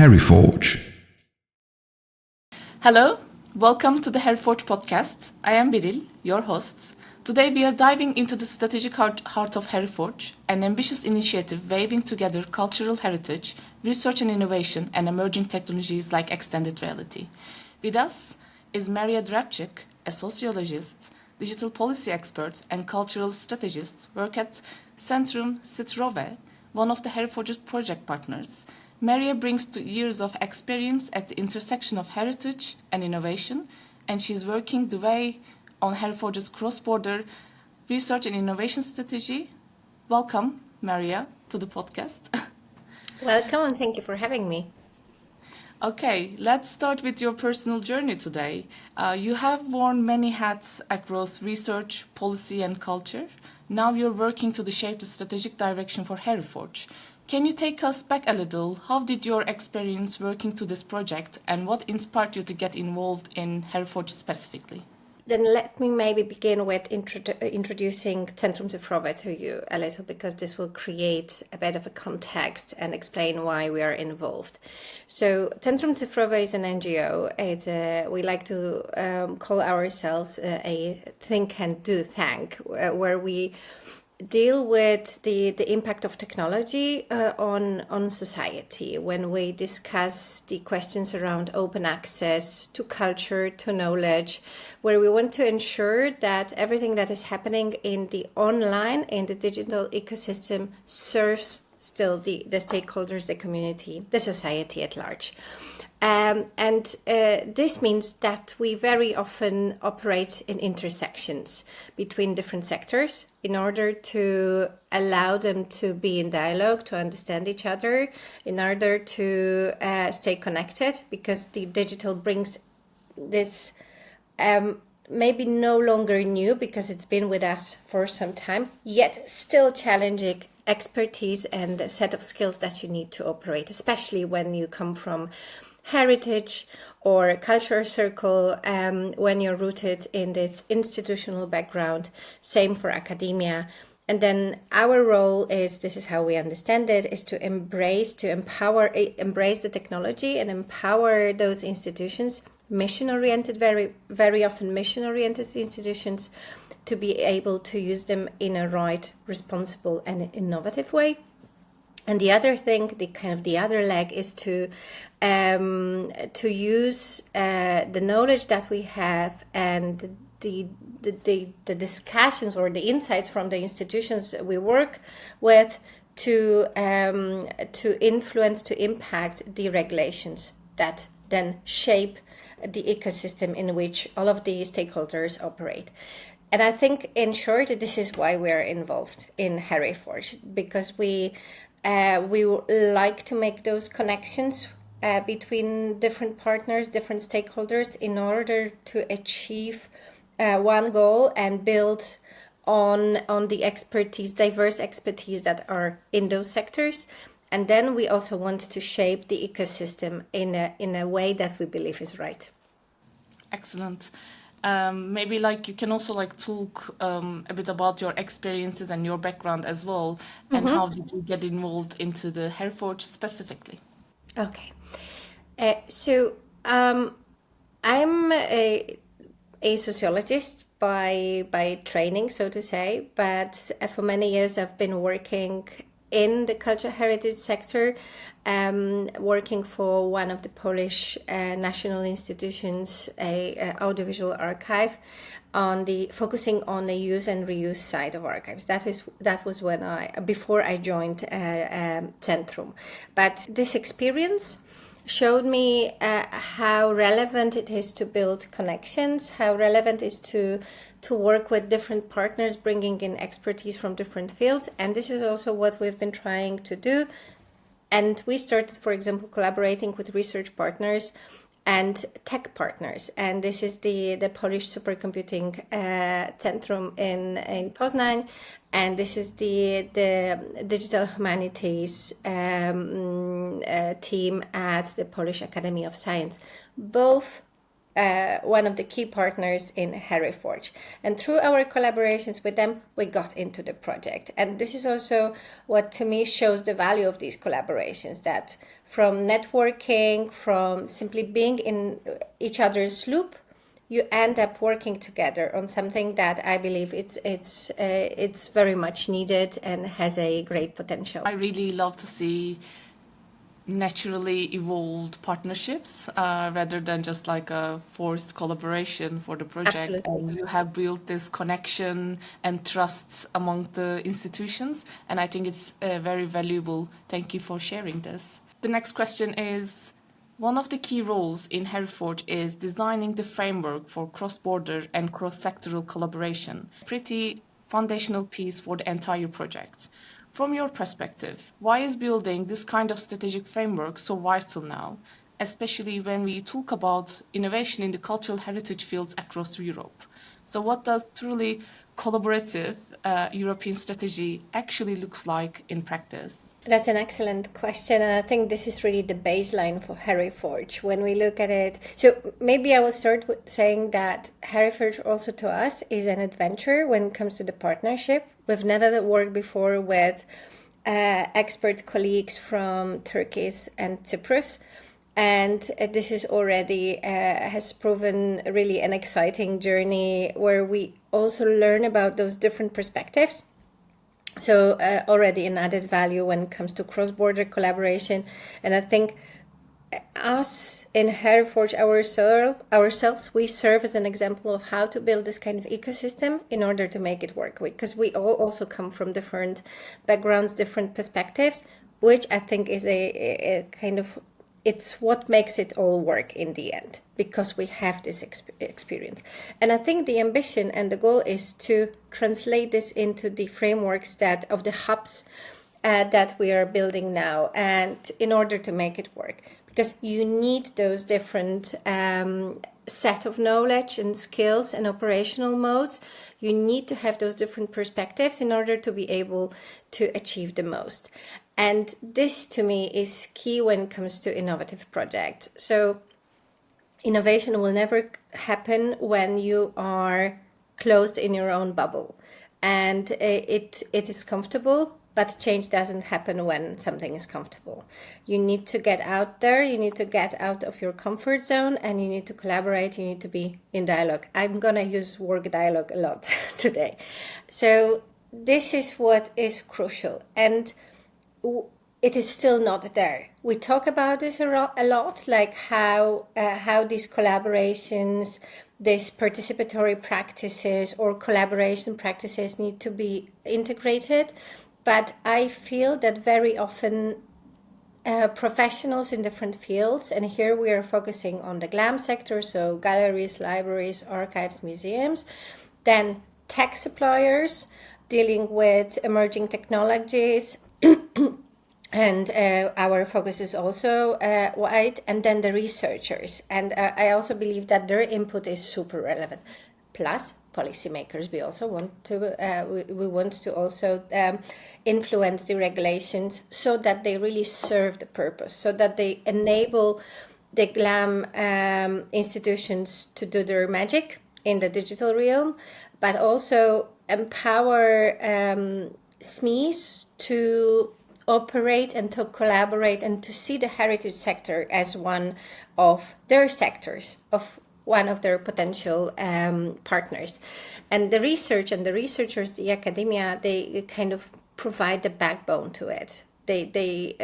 Heriforge. Hello, welcome to the Heriforge podcast. I am Beril, your host. Today we are diving into the strategic heart of Heriforge, an ambitious initiative weaving together cultural heritage, research and innovation, and emerging technologies like extended reality. With us is Drabczyk, a sociologist, digital policy expert, and cultural strategist, work at Centrum Cyfrowe, one of the Heriforge's project partners. Maria brings 2 years of experience at the intersection of heritage and innovation, and she's working the way on Heriforge's cross-border research and innovation strategy. Welcome, Maria, to the podcast. Welcome and thank you for having me. Okay, let's start with your personal journey today. You have worn many hats across research, policy, and culture. Now you're working to shape the strategic direction for Heriforge. Can you take us back a little? How did your experience working to this project and what inspired you to get involved in Heriforge specifically? Then let me maybe begin with introducing Centrum Cyfrowe to you a little, because this will create a bit of a context and explain why we are involved. So Centrum Cyfrowe is an NGO. We like to call ourselves a think and do tank, where we deal with the impact of technology on society when we discuss the questions around open access to culture, to knowledge, where we want to ensure that everything that is happening in the online, in the digital ecosystem serves still the stakeholders, the community, the society at large. This means that we very often operate in intersections between different sectors in order to allow them to be in dialogue, to understand each other, in order to stay connected, because the digital brings this maybe no longer new, because it's been with us for some time, yet still challenging expertise and a set of skills that you need to operate, especially when you come from heritage or cultural circle, when you're rooted in this institutional background. Same for academia. And then our role is, this is how we understand it, is to embrace the technology and empower those institutions, mission-oriented, very often mission-oriented institutions, to be able to use them in a right, responsible and innovative way. And the other thing, the other leg, is to use the knowledge that we have and the discussions or the insights from the institutions we work with to influence, to impact the regulations that then shape the ecosystem in which all of the stakeholders operate. And I think, in short, this is why we're involved in Heriforge, because we like to make those connections between different partners, different stakeholders, in order to achieve one goal and build on the expertise, diverse expertise that are in those sectors. And then we also want to shape the ecosystem in a way that we believe is right. Excellent. Maybe you can also talk a bit about your experiences and your background as well, and how did you get involved into the Heriforge specifically? Okay. So I'm a sociologist by training, so to say, but for many years I've been working in the cultural heritage sector, working for one of the Polish national institutions, a audiovisual archive, focusing on the use and reuse side of archives. That was before I joined Centrum. But this experience showed me how relevant it is to build connections, how relevant it is to work with different partners, bringing in expertise from different fields. And this is also what we've been trying to do. And we started, for example, collaborating with research partners and tech partners. And this is the Polish Supercomputing Centrum in Poznań. And this is the Digital Humanities team at the Polish Academy of Science. Both one of the key partners in Heriforge. And through our collaborations with them, we got into the project. And this is also what to me shows the value of these collaborations, that from networking, from simply being in each other's loop, you end up working together on something that I believe it's very much needed and has a great potential. I really love to see naturally evolved partnerships rather than just like a forced collaboration for the project. Absolutely. And you have built this connection and trust among the institutions, and I think it's very valuable. Thank you for sharing this. The next question is, one of the key roles in Hereford is designing the framework for cross-border and cross-sectoral collaboration, a pretty foundational piece for the entire project. From your perspective, why is building this kind of strategic framework so vital now, especially when we talk about innovation in the cultural heritage fields across Europe? So what does truly collaborative European strategy actually looks like in practice? That's an excellent question, and I think this is really the baseline for Hereford when we look at it. So maybe I will start with saying that Hereford also to us is an adventure when it comes to the partnership. We've never worked before with expert colleagues from Turkey and Cyprus. And this is already has proven really an exciting journey where we also learn about those different perspectives. So already an added value when it comes to cross-border collaboration. And I think us in Hereford ourselves, we serve as an example of how to build this kind of ecosystem in order to make it work. Because we all also come from different backgrounds, different perspectives, which I think is a kind of, it's what makes it all work in the end, because we have this experience. And I think the ambition and the goal is to translate this into the frameworks of the hubs that we are building now, and in order to make it work, because you need those different set of knowledge and skills and operational modes. You need to have those different perspectives in order to be able to achieve the most. And this to me is key when it comes to innovative projects. So innovation will never happen when you are closed in your own bubble, and it is comfortable. But change doesn't happen when something is comfortable. You need to get out there, you need to get out of your comfort zone, and you need to collaborate, you need to be in dialogue. I'm going to use work dialogue a lot today. So this is what is crucial, and it is still not there. We talk about this a lot, like how these collaborations, these participatory practices or collaboration practices need to be integrated. But I feel that very often professionals in different fields, and here we are focusing on the GLAM sector, so galleries, libraries, archives, museums, then tech suppliers dealing with emerging technologies, and our focus is also wide, and then the researchers. And I also believe that their input is super relevant. Plus, policymakers, we also want to we want to also influence the regulations so that they really serve the purpose, so that they enable the GLAM institutions to do their magic in the digital realm, but also empower SMEs to operate and to collaborate and to see the heritage sector as one of their sectors, of one of their potential partners. And the research and the researchers, the academia, they kind of provide the backbone to it. They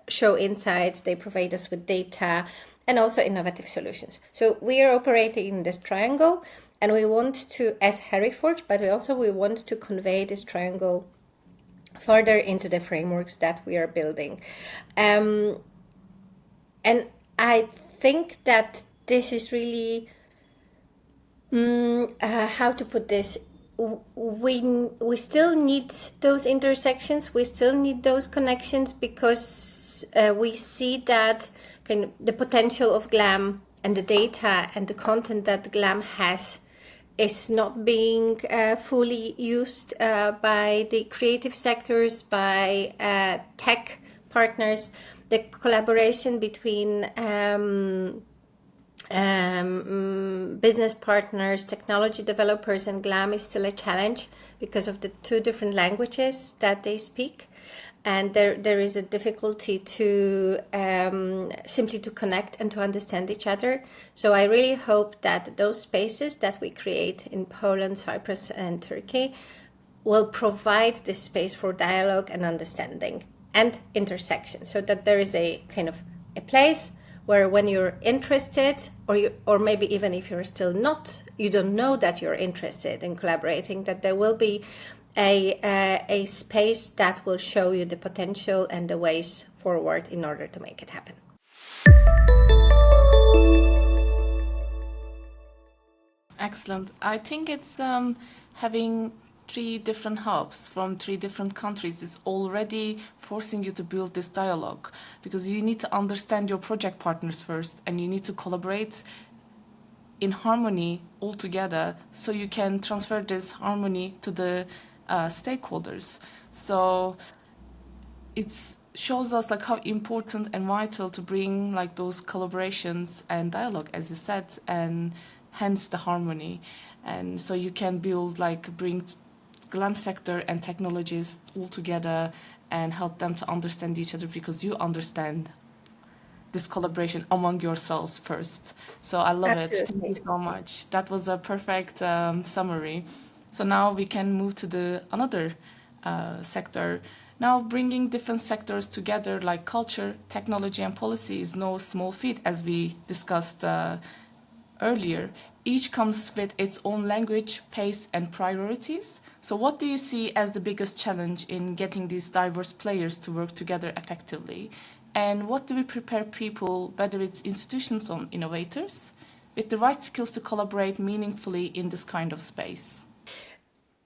show insights, they provide us with data and also innovative solutions. So we are operating in this triangle, and we want to, as Hereford, but we want to convey this triangle further into the frameworks that we are building. And I think that this is really, how to put this, we still need those intersections, we still need those connections, because we see that kind of the potential of GLAM and the data and the content that GLAM has is not being fully used by the creative sectors, by tech partners. The collaboration between business partners, technology developers, and GLAM is still a challenge because of the two different languages that they speak. And there is a difficulty to simply to connect and to understand each other. So I really hope that those spaces that we create in Poland, Cyprus, and Turkey will provide this space for dialogue and understanding and intersection, so that there is a kind of a place where when you're interested, or maybe even if you're still not, you don't know that you're interested in collaborating, that there will be a space that will show you the potential and the ways forward in order to make it happen. Excellent. I think it's having 3 different hubs from 3 different countries is already forcing you to build this dialogue, because you need to understand your project partners first, and you need to collaborate in harmony all together so you can transfer this harmony to the stakeholders. So it shows us like how important and vital to bring like those collaborations and dialogue, as you said, and hence the harmony. And so you can build like bring GLAM sector and technologies all together and help them to understand each other, because you understand this collaboration among yourselves first. So I love it. Thank you so much. That was a perfect summary. So now we can move to the another sector. Now, bringing different sectors together like culture, technology, and policy is no small feat, as we discussed earlier. Each comes with its own language, pace, and priorities. So what do you see as the biggest challenge in getting these diverse players to work together effectively? And what do we prepare people, whether it's institutions or innovators, with the right skills to collaborate meaningfully in this kind of space?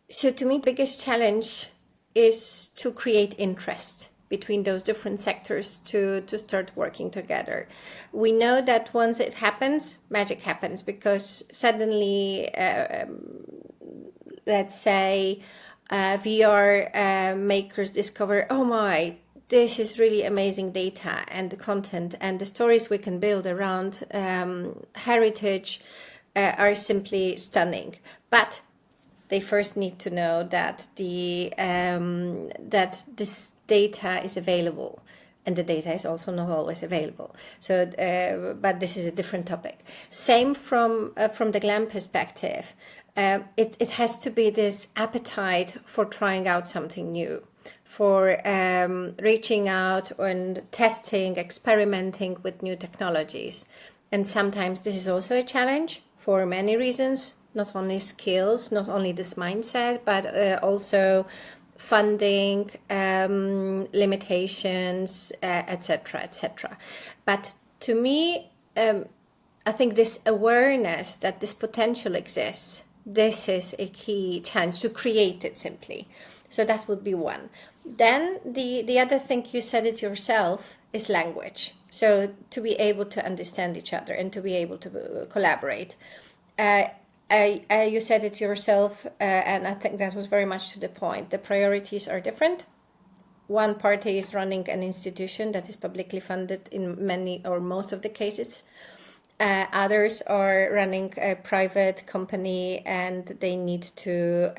So to me, the biggest challenge is to create interest between those different sectors to start working together. We know that once it happens, magic happens, because suddenly, let's say, VR makers discover, oh my, this is really amazing data, and the content and the stories we can build around heritage are simply stunning. But they first need to know that that this data is available, and the data is also not always available. So, but this is a different topic. Same from the GLAM perspective. It has to be this appetite for trying out something new, for reaching out and testing, experimenting with new technologies. And sometimes this is also a challenge for many reasons. Not only skills, not only this mindset, but also funding, limitations, etc., etc. But to me, I think this awareness that this potential exists, this is a key challenge, to create it simply. So that would be one. Then the other thing, you said it yourself, is language. So to be able to understand each other and to be able to collaborate. You said it yourself, and I think that was very much to the point. The priorities are different. One party is running an institution that is publicly funded in many or most of the cases. Others are running a private company, and they need to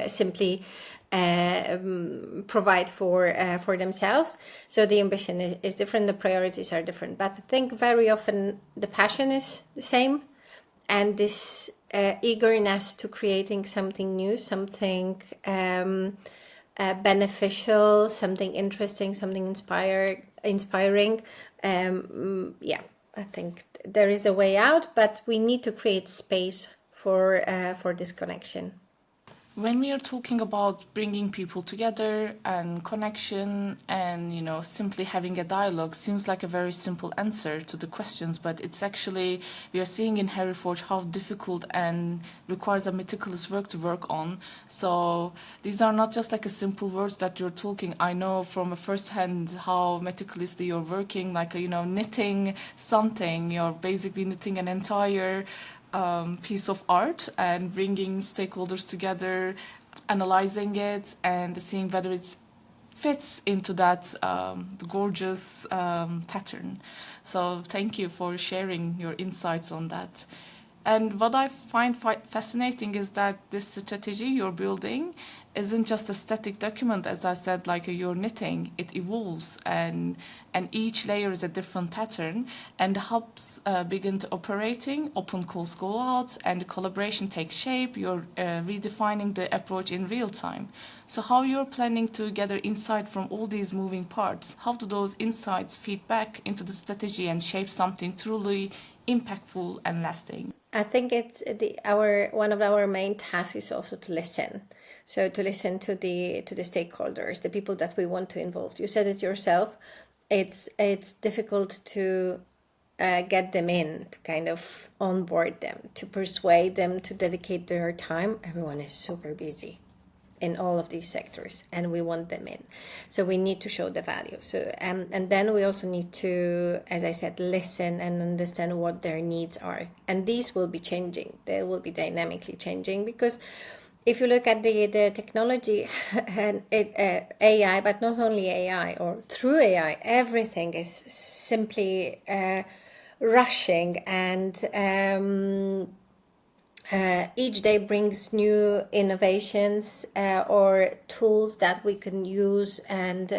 simply provide for themselves. So the ambition is different, the priorities are different. But I think very often the passion is the same, and this eagerness to creating something new, something beneficial, something interesting, something inspiring. I think there is a way out, but we need to create space for this connection. When we are talking about bringing people together and connection and, simply having a dialogue, seems like a very simple answer to the questions, but it's actually, we are seeing in Hereford how difficult and requires a meticulous work to work on. So these are not just like a simple words that you're talking. I know from a first hand how meticulously you're working, like, knitting something. You're basically knitting an entire piece of art and bringing stakeholders together, analyzing it and seeing whether it's fits into that gorgeous pattern. So thank you for sharing your insights on that. And what I find fascinating is that this strategy you're building isn't just a static document, as I said, like you're knitting. It evolves, and each layer is a different pattern. And the hubs begin to operating, open calls go out, and the collaboration takes shape. You're redefining the approach in real time. So how you're planning to gather insight from all these moving parts? How do those insights feed back into the strategy and shape something truly impactful and lasting? I think it's our one of our main tasks is also to listen. So to listen to the stakeholders, the people that we want to involve. You said it yourself. It's difficult to get them in, to kind of onboard them, to persuade them to dedicate their time. Everyone is super busy in all of these sectors, and we want them in. So we need to show the value. So and then we also need to, as I said, listen and understand what their needs are. And these will be changing. They will be dynamically changing, because if you look at the technology and AI, but not only AI, or through AI, everything is simply rushing, and each day brings new innovations or tools that we can use and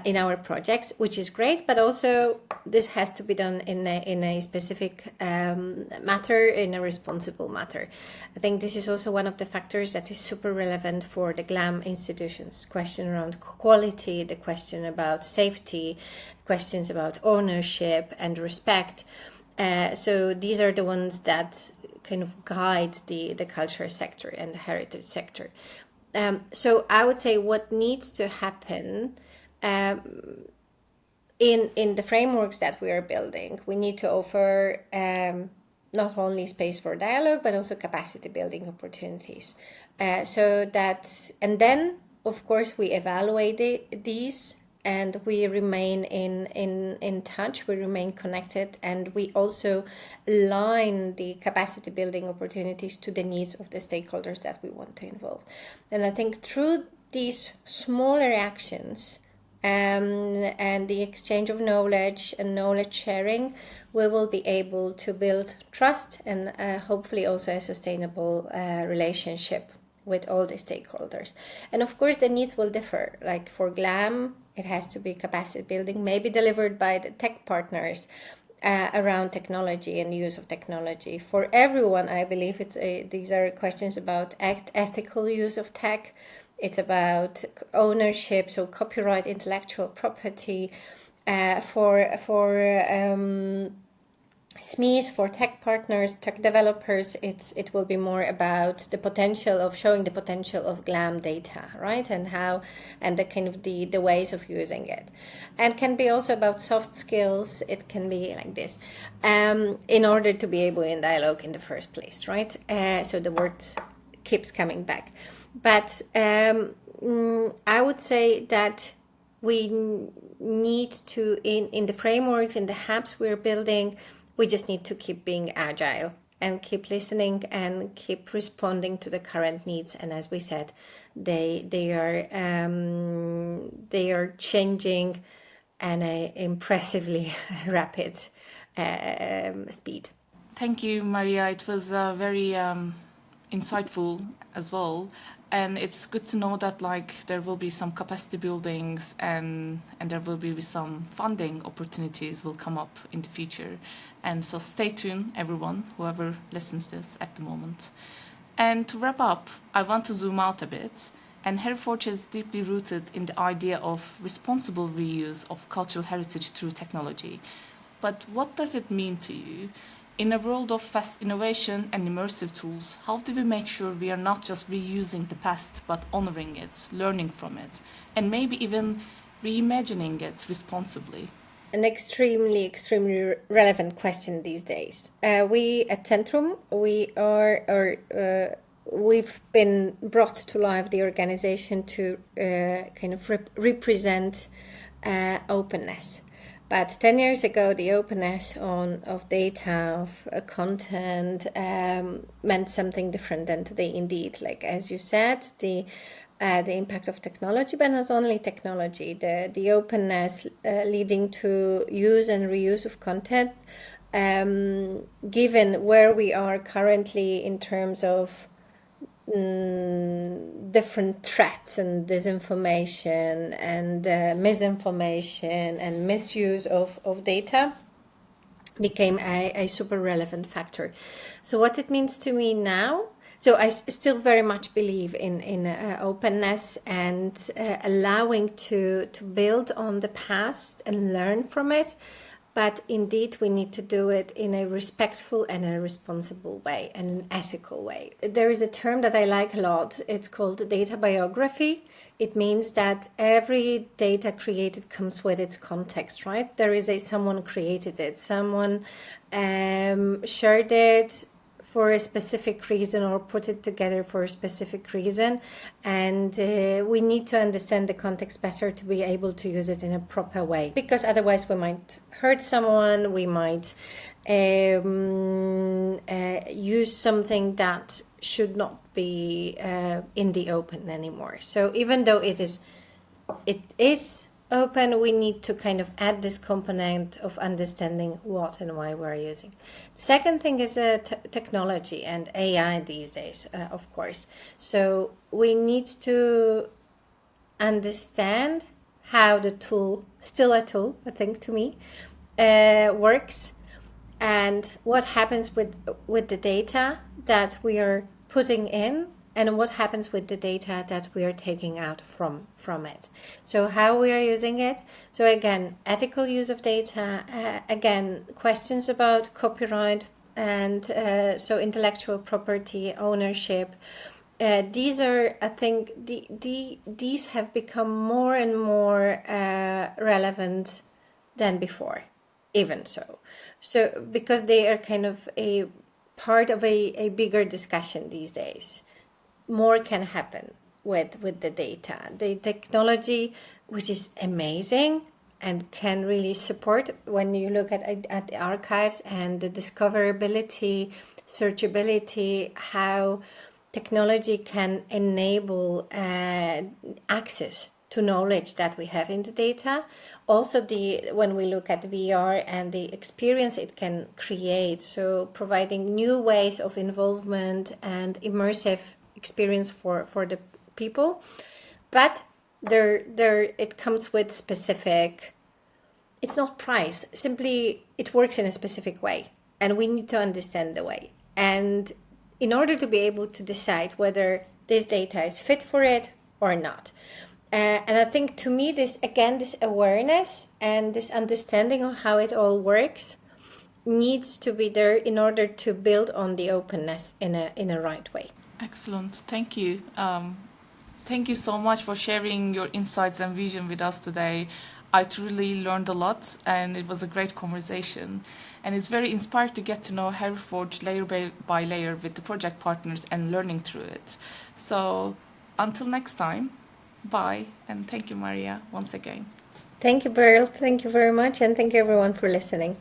in our projects, which is great. But also, this has to be done in a specific matter, in a responsible matter. I think this is also one of the factors that is super relevant for the GLAM institutions. Question around quality, the question about safety, questions about ownership and respect. So these are the ones that kind of guide the culture sector and the heritage sector. So I would say what needs to happen in the frameworks that we are building, we need to offer not only space for dialogue, but also capacity building opportunities. So that, and then of course we evaluate these, and we remain in touch, we remain connected, and we also align the capacity building opportunities to the needs of the stakeholders that we want to involve. And I think through these smaller actions and the exchange of knowledge and knowledge sharing, we will be able to build trust and hopefully also a sustainable relationship with all the stakeholders. And of course the needs will differ. Like for GLAM, it has to be capacity building, maybe delivered by the tech partners around technology and use of technology. For everyone, I believe these are questions about ethical use of tech. It's about ownership, so copyright, intellectual property. For SMEs, for tech partners, tech developers, it will be more about the potential of showing the potential of GLAM data, right? And how, and the kind of the ways of using it. And can be also about soft skills. It can be like this, in order to be able in dialogue in the first place, right? So the word keeps coming back. But I would say that we need to, in the frameworks, in the hubs we're building, we just need to keep being agile and keep listening and keep responding to the current needs. And as we said, they are changing at an impressively rapid speed. Thank you, Maria. It was very insightful as well. And it's good to know that there will be some capacity buildings and there will be some funding opportunities will come up in the future. And so stay tuned, everyone, whoever listens this at the moment. And to wrap up, I want to zoom out a bit. And Heriforge is deeply rooted in the idea of responsible reuse of cultural heritage through technology. But what does it mean to you? In a world of fast innovation and immersive tools, how do we make sure we are not just reusing the past, but honoring it, learning from it, and maybe even reimagining it responsibly? An extremely relevant question these days. We at Centrum, we've been brought to life, the organization, to kind of represent openness. But 10 years ago, the openness of data, of content, meant something different than today. Indeed, like as you said, the the impact of technology, but not only technology, the openness leading to use and reuse of content, given where we are currently in terms of different threats and disinformation and misinformation and misuse of data became a super relevant factor. So what it means to me now, so I still very much believe in openness and allowing to build on the past and learn from it. But indeed, we need to do it in a respectful and a responsible way and an ethical way. There is a term that I like a lot. It's called data biography. It means that every data created comes with its context, right? There is someone created it, someone shared it for a specific reason or put it together for a specific reason. And we need to understand the context better to be able to use it in a proper way, because otherwise we might hurt someone, we might use something that should not be in the open anymore. So even though it is open, we need to kind of add this component of understanding what and why we're using. The second thing is technology and AI these days, of course. So we need to understand how the tool, still a tool, I think, to me, works, and what happens with the data that we are putting in, and what happens with the data that we are taking out from it. So how we are using it. So again, ethical use of data, again, questions about copyright and so intellectual property, ownership. These are, I think, these have become more and more relevant than before, even so. So because they are kind of a part of a bigger discussion these days. More can happen with the data. The technology, which is amazing and can really support when you look at the archives and the discoverability, searchability, how technology can enable access to knowledge that we have in the data. Also, when we look at VR and the experience it can create, so providing new ways of involvement and immersive experience for the people, but there it comes with specific. It's not price. Simply, it works in a specific way, and we need to understand the way. And in order to be able to decide whether this data is fit for it or not. And I think to me, this awareness and this understanding of how it all works needs to be there in order to build on the openness in a right way. Excellent. Thank you. Thank you so much for sharing your insights and vision with us today. I truly learned a lot, and it was a great conversation. And it's very inspiring to get to know Hereford layer by layer with the project partners and learning through it. So until next time, bye, and thank you, Maria, once again. Thank you, Beril. Thank you very much, and thank you everyone for listening.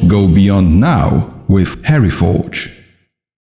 Go beyond now with Hereford.